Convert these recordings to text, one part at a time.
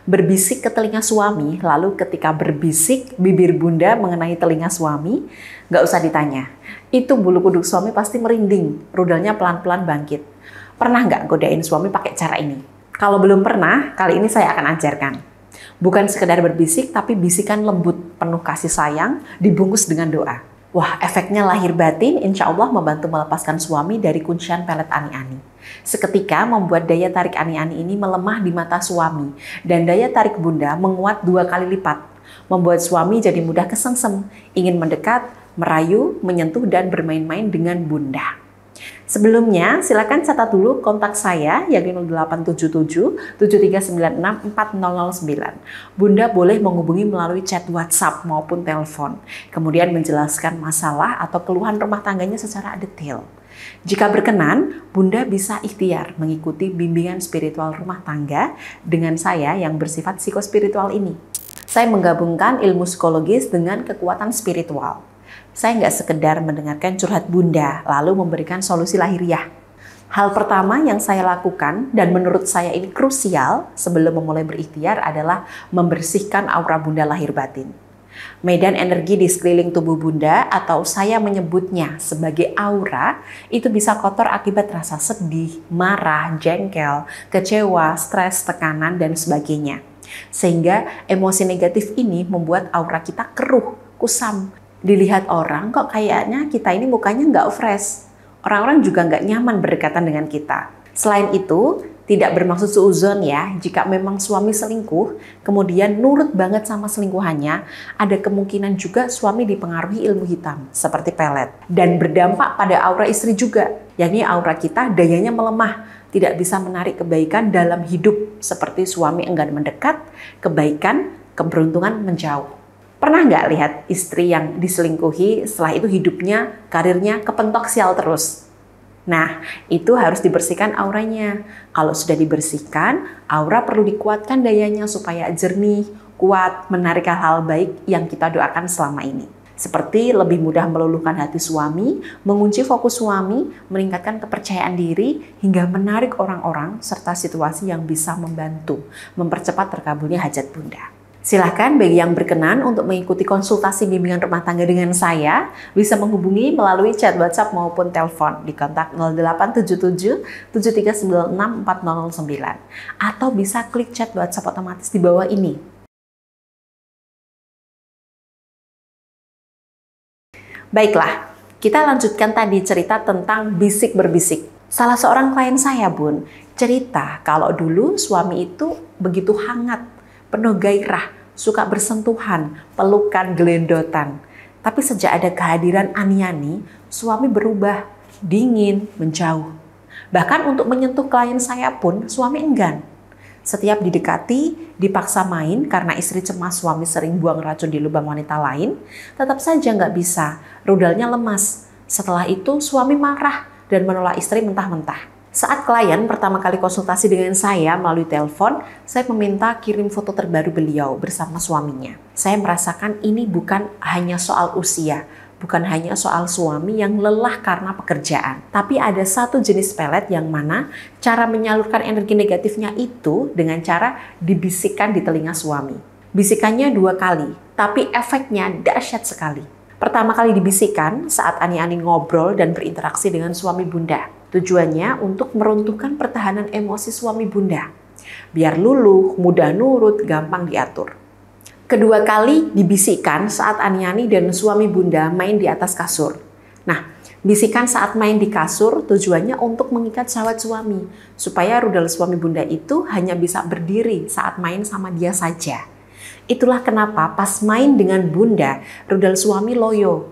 berbisik ke telinga suami, lalu ketika berbisik bibir bunda mengenai telinga suami, nggak usah ditanya. Itu bulu kuduk suami pasti merinding, rudalnya pelan-pelan bangkit. Pernah nggak godain suami pakai cara ini? Kalau belum pernah, kali ini saya akan ajarkan. Bukan sekedar berbisik, tapi bisikan lembut, penuh kasih sayang, dibungkus dengan doa. Wah, efeknya lahir batin, insya Allah membantu melepaskan suami dari kuncian pelet ani-ani. Seketika membuat daya tarik ani-ani ini melemah di mata suami, dan daya tarik bunda menguat 2 kali lipat, membuat suami jadi mudah kesengsem, ingin mendekat, merayu, menyentuh, dan bermain-main dengan bunda. Sebelumnya, silakan catat dulu kontak saya, yakni 0877 7396 4009. Bunda boleh menghubungi melalui chat WhatsApp maupun telepon, kemudian menjelaskan masalah atau keluhan rumah tangganya secara detail. Jika berkenan, Bunda bisa ikhtiar mengikuti bimbingan spiritual rumah tangga dengan saya yang bersifat psikospiritual ini. Saya menggabungkan ilmu psikologis dengan kekuatan spiritual. Saya nggak sekedar mendengarkan curhat Bunda, lalu memberikan solusi lahiriah. Hal pertama yang saya lakukan, dan menurut saya ini krusial sebelum memulai berikhtiar adalah membersihkan aura Bunda lahir batin. Medan energi di sekeliling tubuh Bunda, atau saya menyebutnya sebagai aura, itu bisa kotor akibat rasa sedih, marah, jengkel, kecewa, stres, tekanan, dan sebagainya. Sehingga emosi negatif ini membuat aura kita keruh, kusam. Dilihat orang kok kayaknya kita ini mukanya nggak fresh. Orang-orang juga nggak nyaman berdekatan dengan kita. Selain itu, tidak bermaksud suudzon ya, jika memang suami selingkuh, kemudian nurut banget sama selingkuhannya, ada kemungkinan juga suami dipengaruhi ilmu hitam, seperti pelet. Dan berdampak pada aura istri juga, yakni aura kita dayanya melemah, tidak bisa menarik kebaikan dalam hidup, seperti suami enggan mendekat, kebaikan, keberuntungan menjauh. Pernah nggak lihat istri yang diselingkuhi, setelah itu hidupnya, karirnya kepentok sial terus? Nah, itu harus dibersihkan auranya. Kalau sudah dibersihkan, aura perlu dikuatkan dayanya supaya jernih, kuat, menarik hal-hal baik yang kita doakan selama ini. Seperti lebih mudah meluluhkan hati suami, mengunci fokus suami, meningkatkan kepercayaan diri, hingga menarik orang-orang serta situasi yang bisa membantu mempercepat terkabulnya hajat Bunda. Silahkan bagi yang berkenan untuk mengikuti konsultasi bimbingan rumah tangga dengan saya, bisa menghubungi melalui chat WhatsApp maupun telepon di kontak 0877 7396 4009 atau bisa klik chat WhatsApp otomatis di bawah ini. Baiklah, kita lanjutkan tadi cerita tentang bisik berbisik. Salah seorang klien saya, Bun, cerita kalau dulu suami itu begitu hangat, penuh gairah, suka bersentuhan, pelukan, gelendotan. Tapi sejak ada kehadiran ani-ani, suami berubah, dingin, menjauh. Bahkan untuk menyentuh klien saya pun, suami enggan. Setiap didekati, dipaksa main karena istri cemas suami sering buang racun di lubang wanita lain, tetap saja nggak bisa, rudalnya lemas. Setelah itu, suami marah dan menolak istri mentah-mentah. Saat klien pertama kali konsultasi dengan saya melalui telepon, saya meminta kirim foto terbaru beliau bersama suaminya. Saya merasakan ini bukan hanya soal usia, bukan hanya soal suami yang lelah karena pekerjaan. Tapi ada satu jenis pelet yang mana cara menyalurkan energi negatifnya itu dengan cara dibisikkan di telinga suami. Bisikannya 2 kali, tapi efeknya dahsyat sekali. Pertama kali dibisikkan saat ani-ani ngobrol dan berinteraksi dengan suami Bunda. Tujuannya untuk meruntuhkan pertahanan emosi suami Bunda. Biar luluh, mudah nurut, gampang diatur. Kedua kali dibisikkan saat ani-ani dan suami Bunda main di atas kasur. Nah, bisikan saat main di kasur tujuannya untuk mengikat syahwat suami. Supaya rudal suami Bunda itu hanya bisa berdiri saat main sama dia saja. Itulah kenapa pas main dengan Bunda, rudal suami loyo.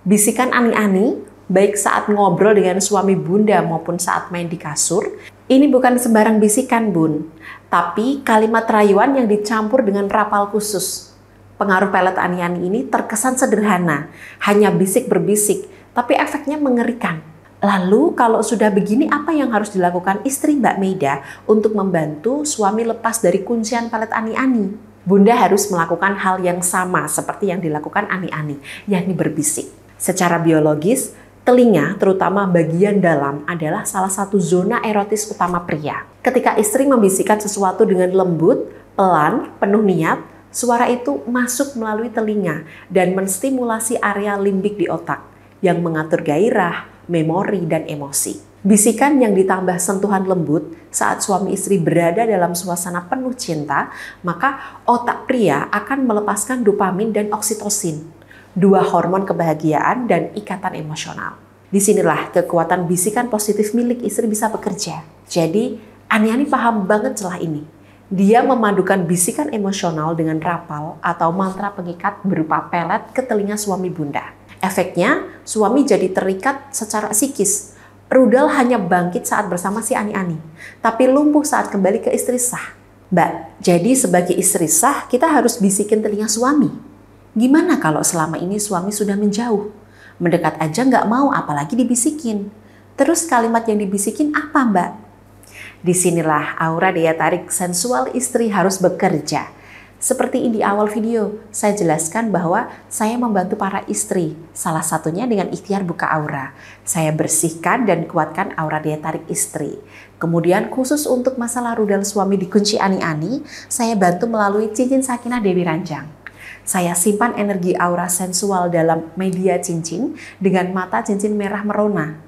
Bisikan ani-ani, baik saat ngobrol dengan suami Bunda maupun saat main di kasur, ini bukan sembarang bisikan, Bun, tapi kalimat rayuan yang dicampur dengan rapal khusus. Pengaruh pelet ani-ani ini terkesan sederhana, hanya bisik berbisik, tapi efeknya mengerikan. Lalu kalau sudah begini, apa yang harus dilakukan istri Mbak Meida untuk membantu suami lepas dari kuncian pelet ani-ani? Bunda harus melakukan hal yang sama seperti yang dilakukan ani-ani, yakni berbisik. Secara biologis, telinga, terutama bagian dalam, adalah salah satu zona erotis utama pria. Ketika istri membisikkan sesuatu dengan lembut, Pelan, penuh niat, suara itu masuk melalui telinga dan menstimulasi area limbik di otak yang mengatur gairah, memori, dan emosi. Bisikan yang ditambah sentuhan lembut saat suami istri berada dalam suasana penuh cinta, maka otak pria akan melepaskan dopamin dan oksitosin, dua hormon kebahagiaan dan ikatan emosional. Disinilah kekuatan bisikan positif milik istri bisa bekerja. Jadi, Ani-Ani paham banget celah ini. Dia memadukan bisikan emosional dengan rapal atau mantra pengikat berupa pelet ke telinga suami Bunda. Efeknya, suami jadi terikat secara psikis. Rudal hanya bangkit saat bersama si Ani-Ani, tapi lumpuh saat kembali ke istri sah. Mbak, jadi sebagai istri sah, kita harus bisikin telinga suami. Gimana kalau selama ini suami sudah menjauh? Mendekat aja nggak mau, apalagi dibisikin. Terus kalimat yang dibisikin apa, Mbak? Disinilah aura daya tarik sensual istri harus bekerja. Seperti di awal video, saya jelaskan bahwa saya membantu para istri, salah satunya dengan ikhtiar buka aura. Saya bersihkan dan kuatkan aura daya tarik istri. Kemudian khusus untuk masalah rudal suami dikunci Ani-Ani, saya bantu melalui cincin Sakinah Dewi Ranjang. Saya simpan energi aura sensual dalam media cincin dengan mata cincin merah merona.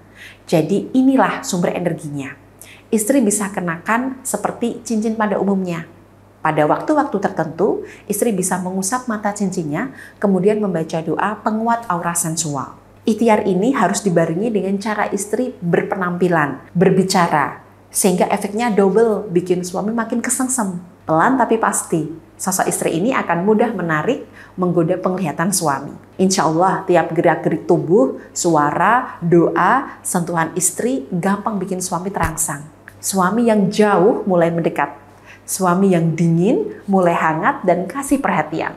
Jadi inilah sumber energinya. Istri bisa kenakan seperti cincin pada umumnya. Pada waktu-waktu tertentu, istri bisa mengusap mata cincinnya, kemudian membaca doa penguat aura sensual. Ikhtiar ini harus dibarengi dengan cara istri berpenampilan, berbicara, sehingga efeknya double, bikin suami makin kesengsem. Pelan tapi pasti, sosok istri ini akan mudah menarik, menggoda penglihatan suami. Insya Allah, tiap gerak-gerik tubuh, suara, doa, sentuhan istri gampang bikin suami terangsang. Suami yang jauh mulai mendekat. Suami yang dingin mulai hangat dan kasih perhatian.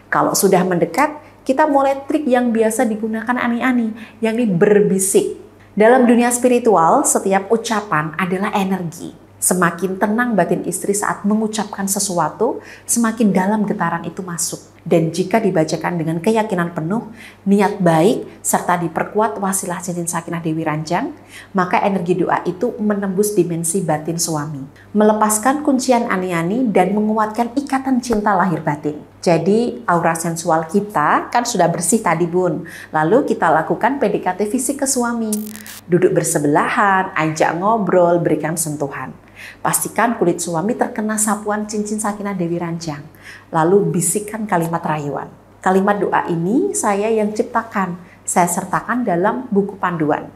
Kalau sudah mendekat, kita mulai trik yang biasa digunakan Ani-Ani, yakni berbisik. Dalam dunia spiritual, setiap ucapan adalah energi. Semakin tenang batin istri saat mengucapkan sesuatu, semakin dalam getaran itu masuk. Dan jika dibacakan dengan keyakinan penuh, niat baik, serta diperkuat wasilah cincin Sakinah Dewi Ranjang, maka energi doa itu menembus dimensi batin suami. Melepaskan kuncian Ani-Ani dan menguatkan ikatan cinta lahir batin. Jadi aura sensual kita kan sudah bersih tadi Bun. Lalu kita lakukan PDKT fisik ke suami. Duduk bersebelahan, ajak ngobrol, berikan sentuhan. Pastikan kulit suami terkena sapuan cincin Sakinah Dewi Ranjang. Lalu bisikkan kalimat rayuan. Kalimat doa ini saya yang ciptakan. Saya sertakan dalam buku panduan.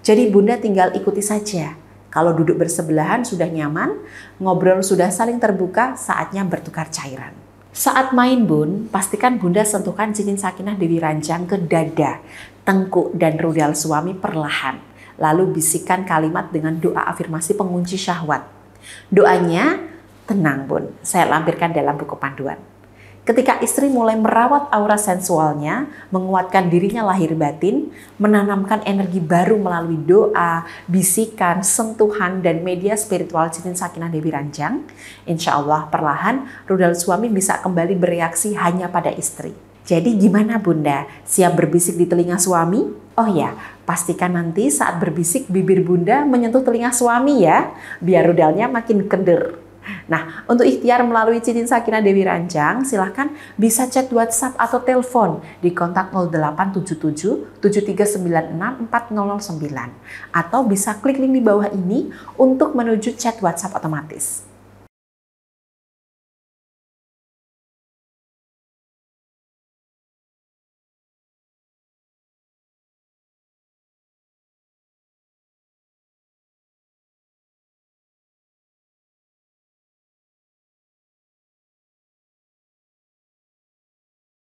Jadi Bunda tinggal ikuti saja. Kalau duduk bersebelahan sudah nyaman, ngobrol sudah saling terbuka, saatnya bertukar cairan. Saat main Bun, pastikan Bunda sentuhkan cincin Sakinah Dewi Ranjang ke dada, tengkuk, dan rudal suami perlahan. Lalu bisikan kalimat dengan doa afirmasi pengunci syahwat. Doanya, tenang Bun, saya lampirkan dalam buku panduan. Ketika istri mulai merawat aura sensualnya, menguatkan dirinya lahir batin, menanamkan energi baru melalui doa, bisikan, sentuhan, dan media spiritual cincin Sakinah Dewi Ranjang, insya Allah perlahan rudal suami bisa kembali bereaksi hanya pada istri. Jadi gimana Bunda? Siap berbisik di telinga suami? Oh ya, pastikan nanti saat berbisik bibir Bunda menyentuh telinga suami ya, biar rudalnya makin keder. Nah, untuk ikhtiar melalui cincin Sakinah Dewi Ranjang, silahkan bisa chat WhatsApp atau telepon di kontak 0877 7396 4009 atau bisa klik link di bawah ini untuk menuju chat WhatsApp otomatis.